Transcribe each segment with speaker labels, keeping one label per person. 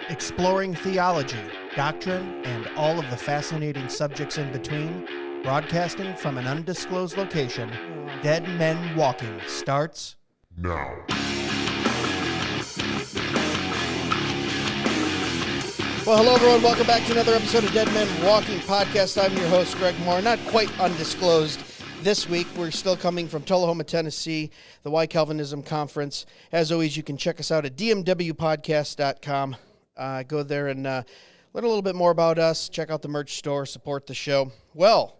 Speaker 1: Exploring theology, doctrine, and all of the fascinating subjects in between, broadcasting from an undisclosed location, Dead Men Walking starts
Speaker 2: now.
Speaker 1: Well, hello everyone. Welcome back to another episode of Dead Men Walking Podcast. I'm your host, Greg Moore. Not quite undisclosed this week. We're still coming from Tullahoma, Tennessee, the Why Calvinism Conference. As always, you can check us out at DMWpodcast.com. Go there and learn a little bit more about us. Check out the merch store. Support the show. Well,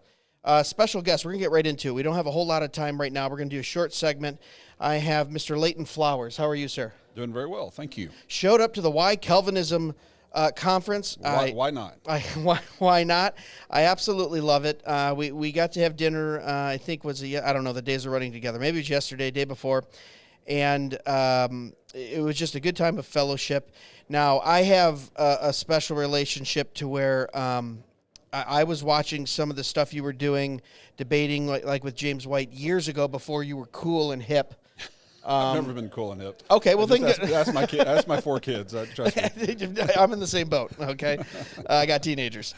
Speaker 1: special guest. We're going to get right into it. We don't have a whole lot of time right now. We're going to do a short segment. I have Mr. Leighton Flowers. How are you, sir?
Speaker 3: Doing very well. Thank you.
Speaker 1: Showed up to the Why Calvinism conference.
Speaker 3: Why not?
Speaker 1: Why not? I absolutely love it. We got to have dinner. I think I don't know. The days are running together. Maybe it was yesterday, day before, and it was just a good time of fellowship. Now I have a special relationship to where I was watching some of the stuff you were doing, debating like with James White years ago before you were cool and hip.
Speaker 3: I've never been cool and hip.
Speaker 1: Okay, well,
Speaker 3: ask my 4 kids. Trust me.
Speaker 1: I'm in the same boat. Okay, I got teenagers.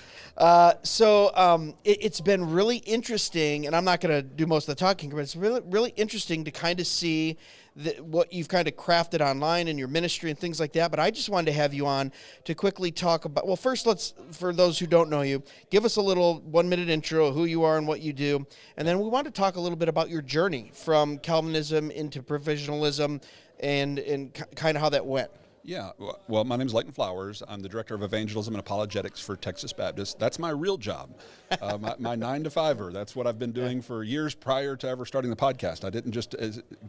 Speaker 1: So it's been really interesting, and I'm not going to do most of the talking, but it's really interesting to kind of see what you've kind of crafted online in your ministry and things like that. But I just wanted to have you on to quickly talk about. Well, first, for those who don't know you, give us a little 1-minute intro of who you are and what you do, and then we want to talk a little bit about your journey from Calvinism into provisionalism and kind of how that went.
Speaker 3: Yeah, well, my name is Leighton Flowers. I'm the Director of Evangelism and Apologetics for Texas Baptist. That's my real job, my 9-to-5er. That's what I've been doing for years prior to ever starting the podcast. I didn't just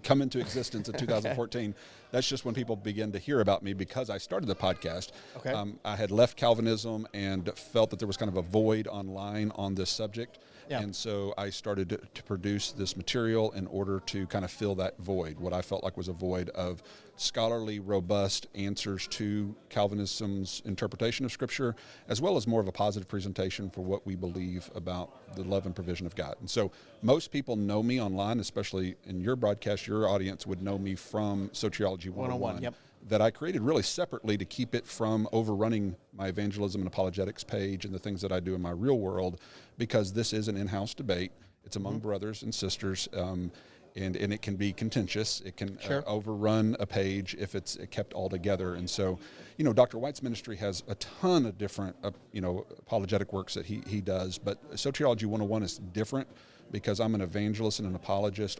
Speaker 3: come into existence in 2014. That's just when people began to hear about me because I started the podcast.
Speaker 1: Okay.
Speaker 3: I had left Calvinism and felt that there was kind of a void online on this subject.
Speaker 1: Yeah.
Speaker 3: And so I started to produce this material in order to kind of fill that void, what I felt like was a void of scholarly, robust answers to Calvinism's interpretation of Scripture, as well as more of a positive presentation for what we believe about the love and provision of God. And so most people know me online, especially in your broadcast. Your audience would know me from Sociology 101.
Speaker 1: Yep.
Speaker 3: That I created really separately to keep it from overrunning my evangelism and apologetics page and the things that I do in my real world, because this is an in-house debate. It's among brothers and sisters, and it can be contentious. It can overrun a page if it's kept all together. And so, Dr. White's ministry has a ton of different, apologetic works that he does, but Sociology 101 is different because I'm an evangelist and an apologist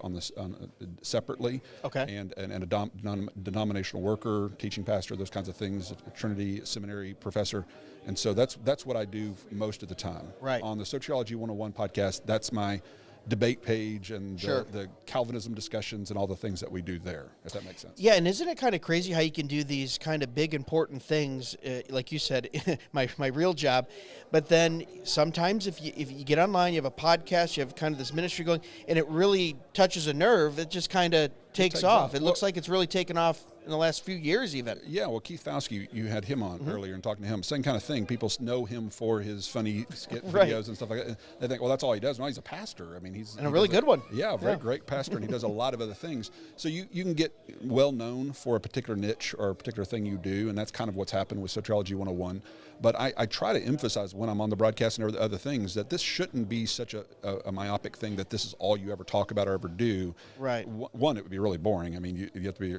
Speaker 3: separately, and a denominational worker, teaching pastor, those kinds of things, a Trinity seminary professor, and so that's what I do most of the time.
Speaker 1: Right.
Speaker 3: On the Sociology 101 podcast, that's my debate page and the Calvinism discussions and all the things that we do there, if that makes sense.
Speaker 1: Yeah, and isn't it kind of crazy how you can do these kind of big, important things, like you said, my real job, but then sometimes if you get online, you have a podcast, you have kind of this ministry going, and it really touches a nerve, it just kind of takes off. It looks like it's really taken off in the last few years even.
Speaker 3: Yeah, well, Keith Fowsky, you had him on earlier and talking to him. Same kind of thing. People know him for his funny skit videos and stuff like that. They think, well, that's all he does. No, he's a pastor. I mean, he's
Speaker 1: a really good one.
Speaker 3: Yeah, very great pastor, and he does a lot of other things. So you can get well known for a particular niche or a particular thing you do, and that's kind of what's happened with Sociology 101. But I try to emphasize when I'm on the broadcast and other things that this shouldn't be such a myopic thing that this is all you ever talk about or ever do.
Speaker 1: Right.
Speaker 3: One, it would be really boring. I mean, you have to be,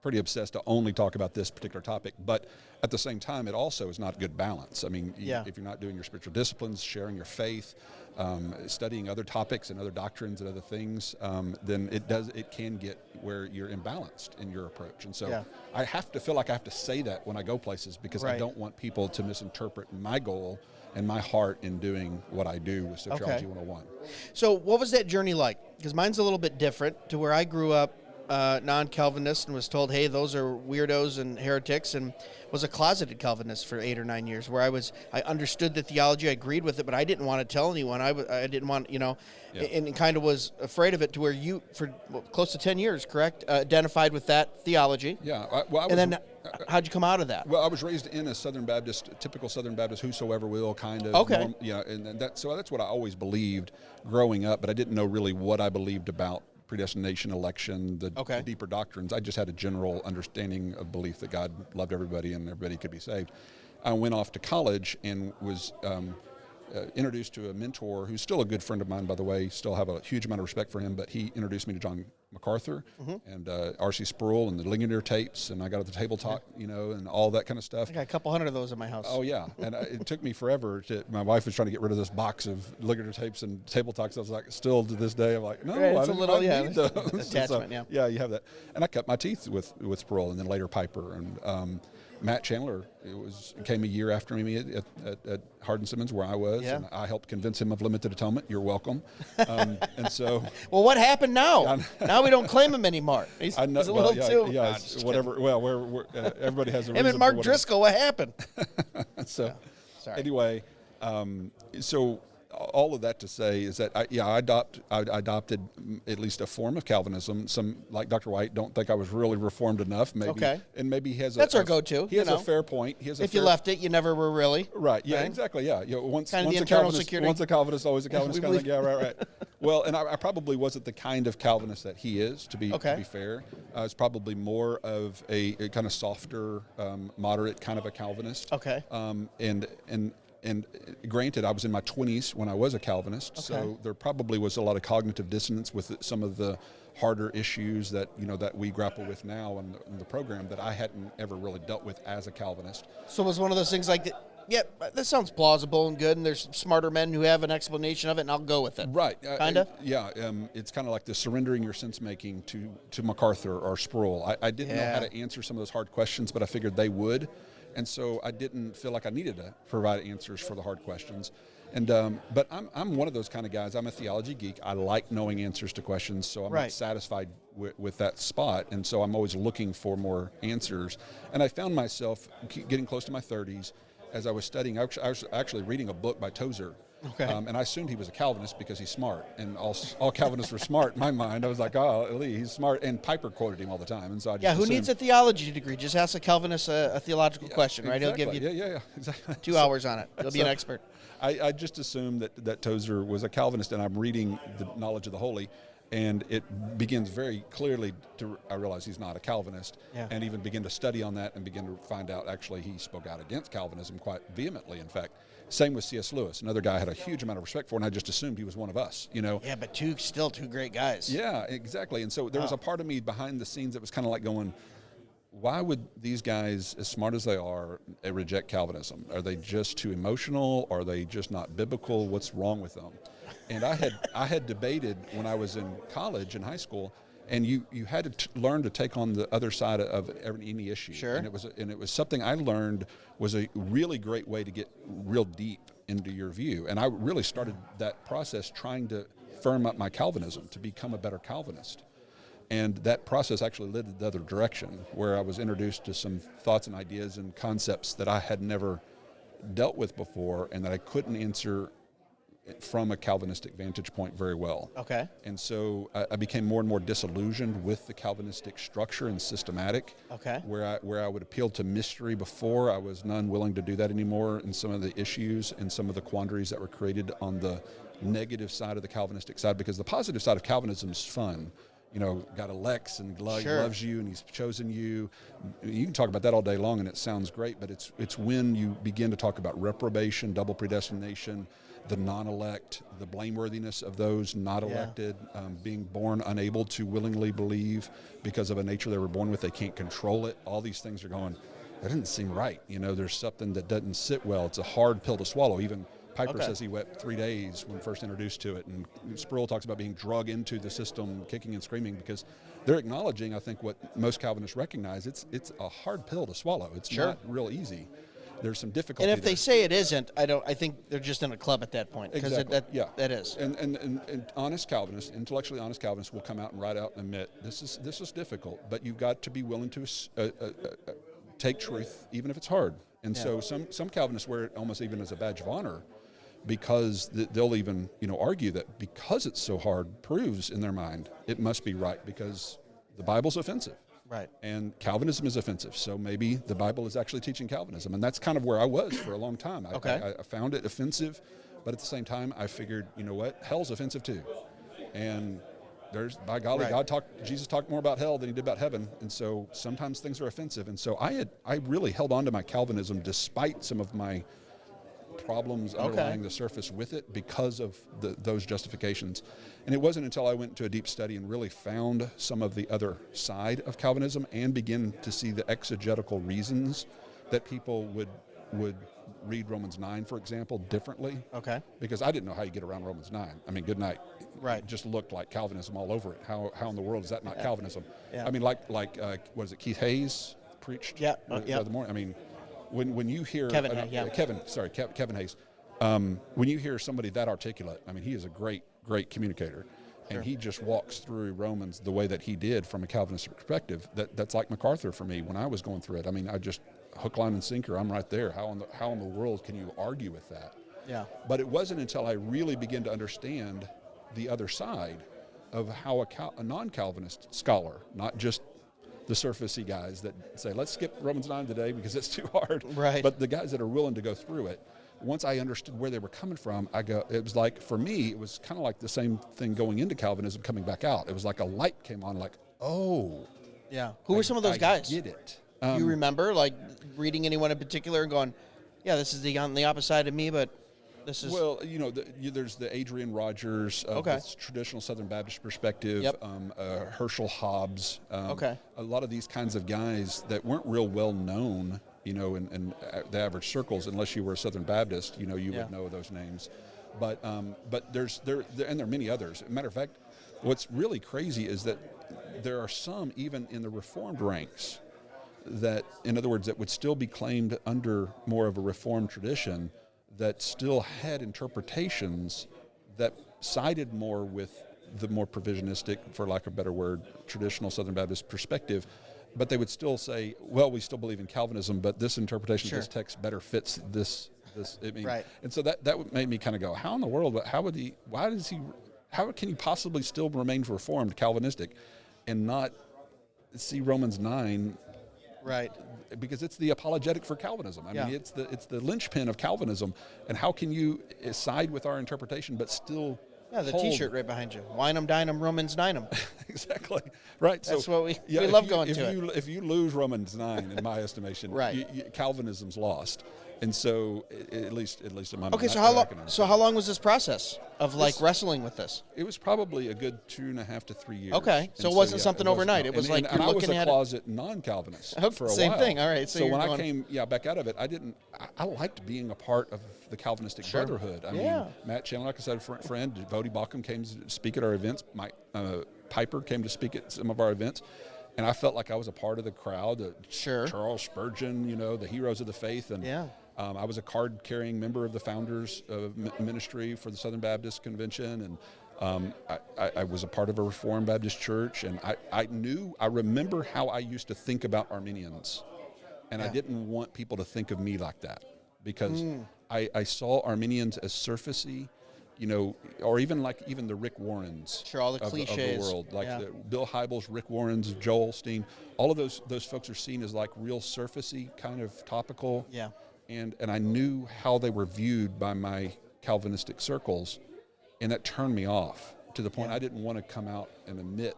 Speaker 3: pretty obsessed to only talk about this particular topic. But at the same time, it also is not good balance. I mean, if you're not doing your spiritual disciplines, sharing your faith, studying other topics and other doctrines and other things, then it can get where you're imbalanced in your approach. And so I have to feel like I have to say that when I go places because I don't want people to misinterpret my goal and my heart in doing what I do with Sociology 101.
Speaker 1: So what was that journey like? Because mine's a little bit different to where I grew up non-Calvinist and was told, hey, those are weirdos and heretics, and was a closeted Calvinist for 8 or 9 years, where I understood the theology, I agreed with it, but I didn't want to tell anyone. I didn't want, and kind of was afraid of it, to where you, for close to 10 years, correct, identified with that theology.
Speaker 3: Yeah.
Speaker 1: And then how'd you come out of that?
Speaker 3: Well, I was raised in a Southern Baptist, typical Southern Baptist, whosoever will kind of.
Speaker 1: Okay.
Speaker 3: So that's what I always believed growing up, but I didn't know really what I believed about predestination, election, the deeper doctrines. I just had a general understanding of belief that God loved everybody and everybody could be saved. I went off to college and was introduced to a mentor who's still a good friend of mine, by the way. Still have a huge amount of respect for him, but he introduced me to John MacArthur and R.C. Sproul and the Ligonier tapes, and I got at the table talk, and all that kind of stuff.
Speaker 1: I got a couple hundred of those in my house.
Speaker 3: Oh, yeah. And it took me forever my wife was trying to get rid of this box of Ligonier tapes and table talks. I was like, still to this day, I'm like, no,
Speaker 1: right,
Speaker 3: I need those.
Speaker 1: Attachment,
Speaker 3: so, yeah, you have that. And I cut my teeth with Sproul and then later Piper. And Matt Chandler came a year after me at Hardin Simmons, where I was, and I helped convince him of limited atonement. You're welcome. And so,
Speaker 1: well, what happened now? Now we don't claim him anymore. He's a little too.
Speaker 3: Yeah, whatever. Well, everybody has a reason.
Speaker 1: Him and Mark Driscoll. What happened?
Speaker 3: So, anyway, so. All of that to say is that I adopted at least a form of Calvinism. Some, like Dr. White, don't think I was really reformed enough. Maybe, and maybe he has
Speaker 1: that's our go-to.
Speaker 3: He has a fair point.
Speaker 1: If you left it, you never were really
Speaker 3: right. Yeah, exactly. Yeah, once
Speaker 1: kind of
Speaker 3: once
Speaker 1: the
Speaker 3: a
Speaker 1: internal
Speaker 3: Calvinist,
Speaker 1: security.
Speaker 3: Once a Calvinist, always a Calvinist. Kind of thing. Yeah, right. Well, and I probably wasn't the kind of Calvinist that he is. To be fair, it's probably more of a kind of softer, moderate kind of a Calvinist.
Speaker 1: Okay.
Speaker 3: And granted, I was in my 20s when I was a Calvinist, so there probably was a lot of cognitive dissonance with some of the harder issues that that we grapple with now in the program that I hadn't ever really dealt with as a Calvinist.
Speaker 1: So it was one of those things like that. Yeah, that sounds plausible and good, and there's smarter men who have an explanation of it, and I'll go with it.
Speaker 3: Right.
Speaker 1: Kinda.
Speaker 3: It's kind of like the surrendering your sense making to MacArthur or Sproul. I didn't know how to answer some of those hard questions, but I figured they would. And so I didn't feel like I needed to provide answers for the hard questions. And but I'm one of those kind of guys. I'm a theology geek. I like knowing answers to questions, so I'm not satisfied with that spot. And so I'm always looking for more answers. And I found myself getting close to my 30s as I was studying. I was actually reading a book by Tozer.
Speaker 1: Okay.
Speaker 3: And I assumed he was a Calvinist because he's smart, and all Calvinists were smart in my mind. I was like, oh, Lee, he's smart, and Piper quoted him all the time, and so I just
Speaker 1: who needs a theology degree? Just ask a Calvinist a theological question, right?
Speaker 3: Exactly.
Speaker 1: He'll give you
Speaker 3: exactly.
Speaker 1: 2 hours on it. He'll be an expert.
Speaker 3: I just assumed that Tozer was a Calvinist, and I'm reading the Knowledge of the Holy, and it begins very clearly I realize he's not a Calvinist, and even begin to study on that and begin to find out actually he spoke out against Calvinism quite vehemently, in fact. Same with C.S. Lewis, another guy I had a huge amount of respect for, and I just assumed he was one of us,
Speaker 1: Yeah, but still two great guys.
Speaker 3: Yeah, exactly. And so there was a part of me behind the scenes that was kind of like going, why would these guys, as smart as they are, reject Calvinism? Are they just too emotional? Are they just not biblical? What's wrong with them? And I had debated when I was in college and high school, and you had to learn to take on the other side of any issue.
Speaker 1: Sure.
Speaker 3: And it was something I learned was a really great way to get real deep into your view. And I really started that process trying to firm up my Calvinism to become a better Calvinist. And that process actually led the other direction, where I was introduced to some thoughts and ideas and concepts that I had never dealt with before and that I couldn't answer from a Calvinistic vantage point very well.
Speaker 1: Okay.
Speaker 3: And so I became more and more disillusioned with the Calvinistic structure and systematic.
Speaker 1: Okay.
Speaker 3: Where I would appeal to mystery before, I was none willing to do that anymore in some of the issues and some of the quandaries that were created on the negative side of the Calvinistic side, because the positive side of Calvinism is fun. God elects and loves you, and he's chosen you. You can talk about that all day long, and it sounds great, but it's when you begin to talk about reprobation, double predestination, the non-elect, the blameworthiness of those not elected, being born unable to willingly believe because of a nature they were born with, they can't control it. All these things are going, that doesn't seem right. There's something that doesn't sit well. It's a hard pill to swallow. Even Piper says he wept 3 days when first introduced to it, and Sproul talks about being drug into the system, kicking and screaming, because they're acknowledging, I think, what most Calvinists recognize. It's a hard pill to swallow. It's not real easy. There's some difficulty.
Speaker 1: And if they say it isn't, I think they're just in a club at that point.
Speaker 3: Exactly.
Speaker 1: That is.
Speaker 3: And honest Calvinists, intellectually honest Calvinists, will come out and write out and admit this is difficult, but you've got to be willing to take truth, even if it's hard. And so some Calvinists wear it almost even as a badge of honor, because they'll even argue that because it's so hard proves in their mind it must be right because the Bible's offensive.
Speaker 1: Right.
Speaker 3: And Calvinism is offensive, so maybe the Bible is actually teaching Calvinism. And that's kind of where I was for a long time. I found it offensive, but at the same time, I figured, hell's offensive too. And there's, by golly,
Speaker 1: Right.
Speaker 3: Jesus talked more about hell than he did about heaven, and so sometimes things are offensive. And so I really held on to my Calvinism despite some of my problems underlying the surface with it because of those justifications. And it wasn't until I went into a deep study and really found some of the other side of Calvinism and began to see the exegetical reasons that people would read Romans 9, for example, differently.
Speaker 1: Okay.
Speaker 3: Because I didn't know how you get around Romans 9. I mean, good night.
Speaker 1: Right.
Speaker 3: It just looked like Calvinism all over it. How in the world is that not Calvinism?
Speaker 1: Yeah.
Speaker 3: I mean, like what is it, Keith Hayes preached the other morning? I mean, when you hear
Speaker 1: Kevin
Speaker 3: Hayes, when you hear somebody that articulate, I mean, he is a great communicator, and he just walks through Romans the way that he did from a Calvinist perspective. That's like MacArthur for me when I was going through it. I mean, I just hook, line, and sinker. I'm right there. How in the world can you argue with that?
Speaker 1: Yeah.
Speaker 3: But it wasn't until I really began to understand the other side of how a non-Calvinist scholar, not just the surfacey guys that say, let's skip Romans 9 today because it's too hard.
Speaker 1: Right.
Speaker 3: But the guys that are willing to go through it, once I understood where they were coming from, it was like, for me, it was kind of like the same thing going into Calvinism, coming back out. It was like a light came on, like, oh.
Speaker 1: Yeah. Who were some of those guys?
Speaker 3: I get it.
Speaker 1: Do you remember, like, reading anyone in particular and going, yeah, this is on the opposite side of me, but this is...
Speaker 3: Well, there's the Adrian Rogers of the traditional Southern Baptist perspective, Herschel Hobbs, a lot of these kinds of guys that weren't real well known, in the average circles, unless you were a Southern Baptist, you would know those names. But there are many others. Matter of fact, what's really crazy is that there are some even in the Reformed ranks that, in other words, that would still be claimed under more of a Reformed tradition that still had interpretations that sided more with the more provisionistic, for lack of a better word, traditional Southern Baptist perspective, but they would still say, well, we still believe in Calvinism, but this interpretation of this text better fits this.
Speaker 1: Right.
Speaker 3: And so that made me kind of go, how in the world, how can he possibly still remain Reformed, Calvinistic, and not see Romans 9?
Speaker 1: Right.
Speaker 3: Because it's the apologetic for Calvinism. I mean, it's the linchpin of Calvinism. And how can you side with our interpretation but still
Speaker 1: the T-shirt right behind you. Wine 'em, dine 'em, Romans 9 'em.
Speaker 3: Exactly. Right.
Speaker 1: That's what we love going to it.
Speaker 3: If you lose Romans 9, in my estimation, Calvinism's lost. And so, at least in my mind.
Speaker 1: Okay, so how long was this process of wrestling with this?
Speaker 3: It was probably a good 2.5 to 3 years.
Speaker 1: Okay, so it wasn't something overnight. It was like you're looking at it.
Speaker 3: I was a closet non-Calvinist for a while.
Speaker 1: Same thing. All right.
Speaker 3: So when I came back out of it, I liked being a part of the Calvinistic Brotherhood. I mean, Matt Chandler, like I said, a friend, Vody Bauckham came to speak at our events. Mike Piper came to speak at some of our events. And I felt like I was a part of the crowd. Charles Spurgeon, the heroes of the faith. And I was a card-carrying member of the Founders Ministry for the Southern Baptist Convention, and I was a part of a Reformed Baptist church, and I remember how I used to think about Armenians, and I didn't want people to think of me like that, because I saw Armenians as surfacey, or even the Rick Warrens
Speaker 1: all the
Speaker 3: of
Speaker 1: cliches
Speaker 3: the world, like the Bill Hybels, Rick Warrens, Joel Osteen. All of those folks are seen as like real surfacey, kind of topical.
Speaker 1: Yeah.
Speaker 3: And I knew how they were viewed by my Calvinistic circles, and that turned me off to the point I didn't want to come out and admit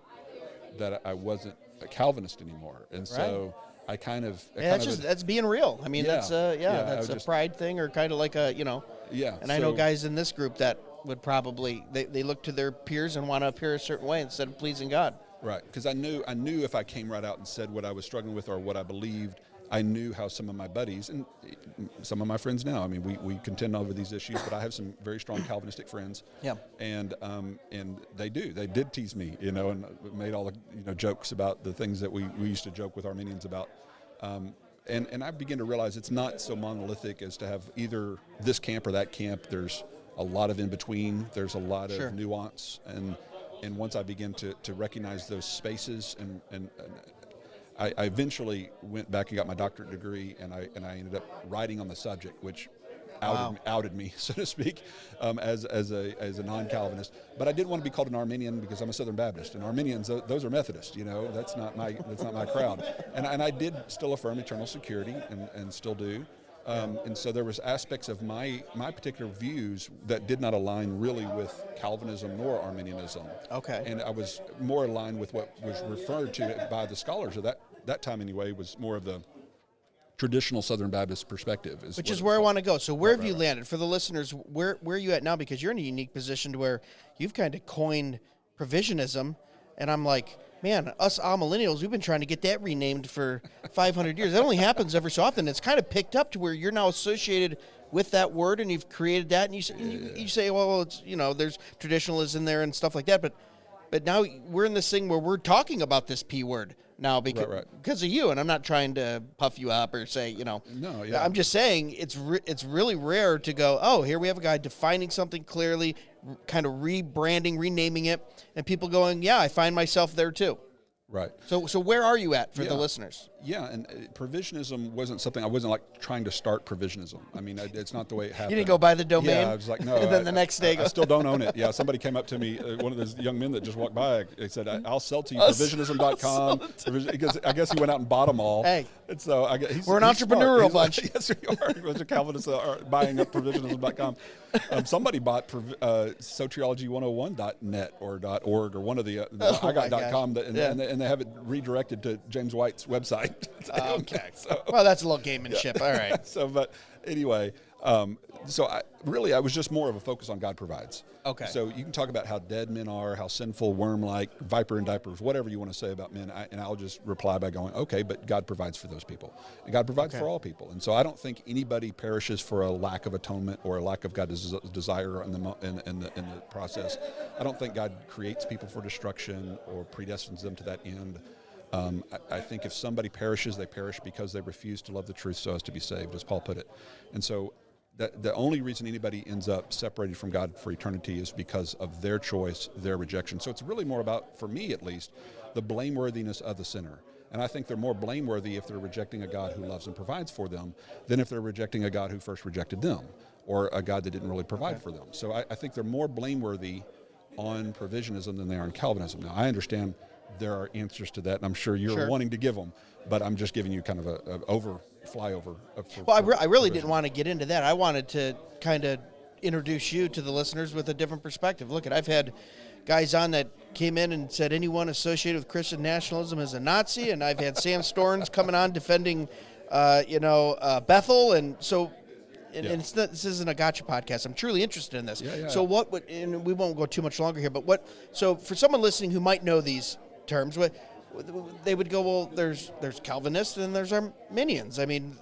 Speaker 3: that I wasn't a Calvinist anymore. And so I kind of
Speaker 1: that's being real. I mean, that's a pride thing, or kind of like a And I know guys in this group that would probably they look to their peers and want to appear a certain way instead of pleasing God.
Speaker 3: Right, because I knew if I came right out and said what I was struggling with or what I believed, I knew how some of my buddies and some of my friends now, I mean, we contend over these issues, but I have some very strong Calvinistic friends. Yeah. And they did tease me, and made all the jokes about the things that we used to joke with Armenians about. And I began to realize it's not so monolithic as to have either this camp or that camp. There's a lot of in between. There's a lot of nuance, and once I began to recognize those spaces, and I eventually went back and got my doctorate degree, and I ended up writing on the subject, which outed me, so to speak, as a non-Calvinist. But I didn't want to be called an Armenian because I'm a Southern Baptist, and Armenians, those are Methodists. That's not my crowd. And I did still affirm eternal security, and still do. And so there was aspects of my particular views that did not align really with Calvinism nor Arminianism.
Speaker 1: Okay.
Speaker 3: And I was more aligned with what was referred to by the scholars of that time anyway, was more of the traditional Southern Baptist perspective.
Speaker 1: Which is where I want to go. So where have you landed? For the listeners, where are you at now? Because you're in a unique position to where you've kind of coined provisionism, and I'm like, man, us millennials, we've been trying to get that renamed for 500 years. That only happens every so often. It's kind of picked up to where you're now associated with that word, and you've created that, and you say, well, it's, there's traditionalism there and stuff like that, but now we're in this thing where we're talking about this P word now because of you, and I'm not trying to puff you up or say,
Speaker 3: No, yeah.
Speaker 1: I'm just saying it's really rare to go, oh, here we have a guy defining something clearly, kind of rebranding, renaming it, and people going, yeah, I find myself there too.
Speaker 3: Right.
Speaker 1: So where are you at for the listeners?
Speaker 3: Yeah, and provisionism wasn't something, I wasn't like trying to start provisionism. I mean, it's not the way it happened.
Speaker 1: You didn't go buy the domain?
Speaker 3: Yeah, I was like, no.
Speaker 1: And then the next day,
Speaker 3: I still don't own it. Yeah, somebody came up to me, one of those young men that just walked by, they said, I'll sell to you provisionism.com. Because I guess he went out and bought them all.
Speaker 1: Hey.
Speaker 3: And so
Speaker 1: we're an entrepreneurial bunch.
Speaker 3: Yes, we are. A bunch of Calvinists are buying up provisionism.com. Somebody bought soteriology101.net or .org or one of the I got .com, and they have it redirected to James White's website.
Speaker 1: Okay. So, well, that's a little gamemanship. All right.
Speaker 3: So, but anyway, so I was just more of a focus on God provides.
Speaker 1: Okay.
Speaker 3: So you can talk about how dead men are, how sinful, worm-like, viper in diapers, whatever you want to say about men, and I'll just reply by going, okay, but God provides for those people. And God provides for all people. And so I don't think anybody perishes for a lack of atonement or a lack of God's desire in the process. I don't think God creates people for destruction or predestines them to that end. I think if somebody perishes, they perish because they refuse to love the truth so as to be saved, as Paul put it. And so the only reason anybody ends up separated from God for eternity is because of their choice, their rejection. So it's really more about, for me at least, the blameworthiness of the sinner. And I think they're more blameworthy if they're rejecting a God who loves and provides for them than if they're rejecting a God who first rejected them or a God that didn't really provide for them. So I think they're more blameworthy on provisionism than they are on Calvinism. Now, I understand there are answers to that, and I'm sure you're wanting to give them, but I'm just giving you kind of a flyover.
Speaker 1: I really didn't want to get into that. I wanted to kind of introduce you to the listeners with a different perspective. Look, I've had guys on that came in and said anyone associated with Christian nationalism is a Nazi, and I've had Sam Storns coming on defending, Bethel, and so. And this isn't a gotcha podcast. I'm truly interested in this. So and we won't go too much longer here, but so for someone listening who might know these terms, they would go, well, there's Calvinists and there's Arminians. I mean,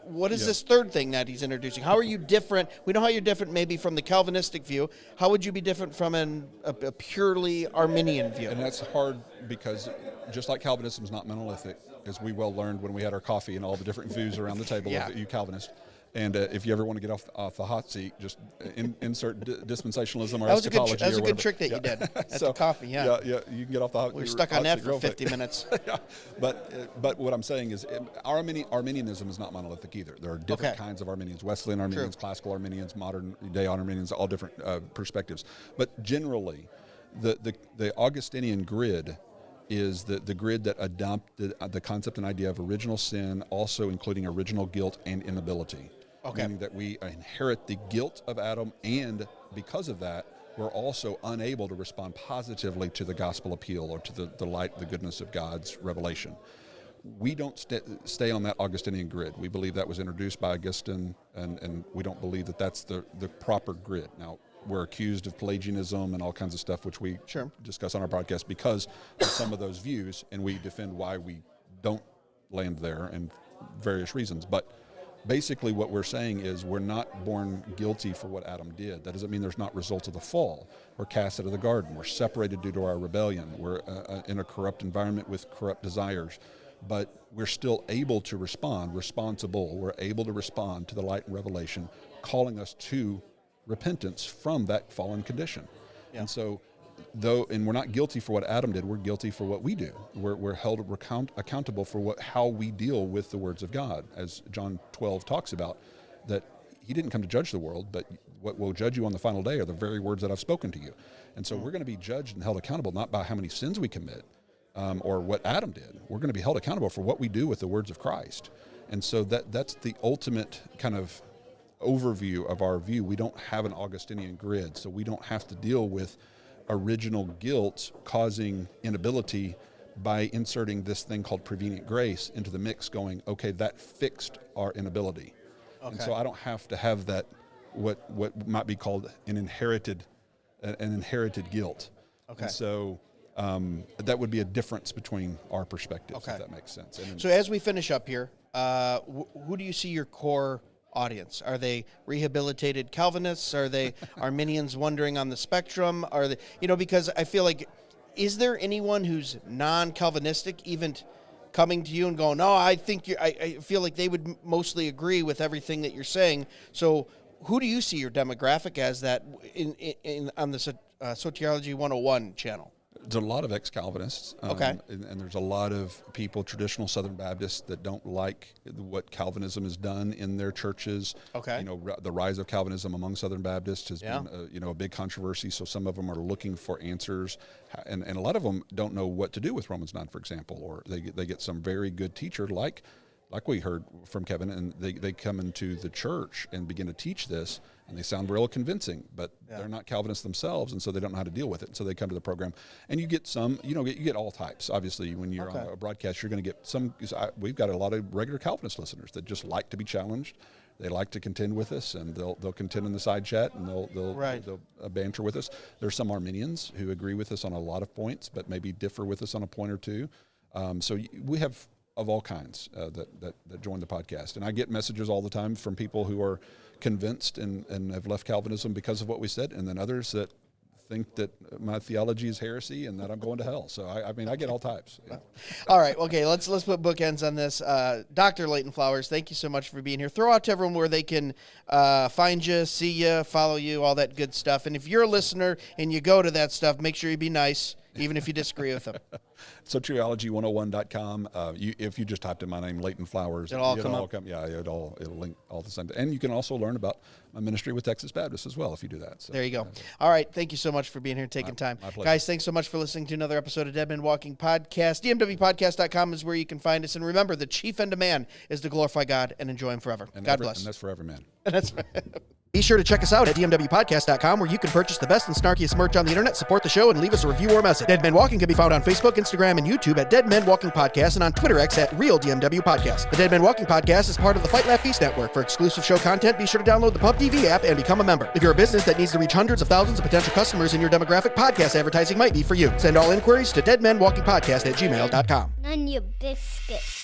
Speaker 1: what is this third thing that he's introducing? How are you different? We know how you're different maybe from the Calvinistic view. How would you be different from a purely Arminian view?
Speaker 3: And that's hard because just like Calvinism is not monolithic, as we well learned when we had our coffee and all the different views around the table of you Calvinists. And if you ever want to get off the hot seat, just insert dispensationalism or eschatology.
Speaker 1: That was a good trick that you did at the coffee. Yeah,
Speaker 3: you can get off the hot seat.
Speaker 1: We're stuck on that for 50 minutes.
Speaker 3: But what I'm saying is Arminianism is not monolithic either. There are different kinds of Arminians, Wesleyan Arminians, classical Arminians, modern day Arminians, all different perspectives. But generally, the Augustinian grid is the grid that adopted the concept and idea of original sin, also including original guilt and inability. Meaning that we inherit the guilt of Adam, and because of that, we're also unable to respond positively to the gospel appeal or to the light, the goodness of God's revelation. We don't stay on that Augustinian grid. We believe that was introduced by Augustine, and we don't believe that that's the proper grid. Now, we're accused of Pelagianism and all kinds of stuff, which we discuss on our podcast because of some of those views, and we defend why we don't land there and various reasons. But basically what we're saying is we're not born guilty for what Adam did. That doesn't mean there's not results of the fall. We're cast out of the garden. We're separated due to our rebellion. We're in a corrupt environment with corrupt desires. But we're still able to respond, responsible. We're able to respond to the light and revelation, calling us to repentance from that fallen condition. And so, and we're not guilty for what Adam did, we're guilty for what we do. We're held accountable for how we deal with the words of God. As John 12 talks about, that he didn't come to judge the world, but what will judge you on the final day are the very words that I've spoken to you. And so we're going to be judged and held accountable not by how many sins we commit or what Adam did. We're going to be held accountable for what we do with the words of Christ. And so that's the ultimate kind of overview of our view. We don't have an Augustinian grid, so we don't have to deal with original guilt causing inability by inserting this thing called prevenient grace into the mix, going, okay, that fixed our inability. Okay. And so I don't have to have that, what might be called an inherited guilt. Okay. And so that would be a difference between our perspectives, if that makes sense. And
Speaker 1: so as we finish up here, who do you see your core audience? Are they rehabilitated Calvinists? Are they Armenians wandering on the spectrum? Are they, because I feel like, is there anyone who's non-Calvinistic even coming to you and going, no, I think I feel like they would mostly agree with everything that you're saying. So who do you see your demographic as that in on the Soteriology 101 channel?
Speaker 3: There's a lot of ex-Calvinists, and there's a lot of people, traditional Southern Baptists, that don't like what Calvinism has done in their churches. Okay. The rise of Calvinism among Southern Baptists has been a big controversy, so some of them are looking for answers, and a lot of them don't know what to do with Romans 9, for example, or they get some very good teacher like we heard from Kevin, and they come into the church and begin to teach this, and they sound real convincing, but they're not Calvinists themselves, and so they don't know how to deal with it. And so they come to the program, and you get some, you get all types. Obviously, when you're on a broadcast, you're going to get some. We've got a lot of regular Calvinist listeners that just like to be challenged. They like to contend with us, and they'll contend in the side chat, and they'll banter with us. There's some Armenians who agree with us on a lot of points, but maybe differ with us on a point or two. So we have of all kinds that join the podcast. And I get messages all the time from people who are convinced and have left Calvinism because of what we said, and then others that think that my theology is heresy and that I'm going to hell. So, I get all types. Yeah.
Speaker 1: All right. Okay, let's put bookends on this. Dr. Leighton Flowers, thank you so much for being here. Throw out to everyone where they can find you, see you, follow you, all that good stuff. And if you're a listener and you go to that stuff, make sure you be nice, even if you disagree with them.
Speaker 3: Soteriology101.com. If you just typed in my name, Leighton Flowers,
Speaker 1: it'll all come up.
Speaker 3: Yeah, it'll link all the same. And you can also learn about my ministry with Texas Baptist as well if you do that. So,
Speaker 1: there you go. All right. Thank you so much for being here and taking time.
Speaker 3: My pleasure.
Speaker 1: Guys, thanks so much for listening to another episode of Dead Men Walking Podcast. DMWpodcast.com is where you can find us. And remember, the chief end of man is to glorify God and enjoy him forever. God bless.
Speaker 3: And that's forever, man.
Speaker 1: And that's right. Be sure to check us out at DMWpodcast.com, where you can purchase the best and snarkiest merch on the internet, support the show, and leave us a review or message. Dead Men Walking can be found on Facebook, Instagram, and YouTube at Dead Men Walking Podcast, and on Twitter X at Real DMW Podcast. The Dead Men Walking Podcast is part of the Fight Laugh Feast Network. For exclusive show content, be sure to download the Pub TV app and become a member. If you're a business that needs to reach hundreds of thousands of potential customers in your demographic, podcast advertising might be for you. Send all inquiries to deadmenwalkingpodcast@gmail.com.
Speaker 2: None your biscuits.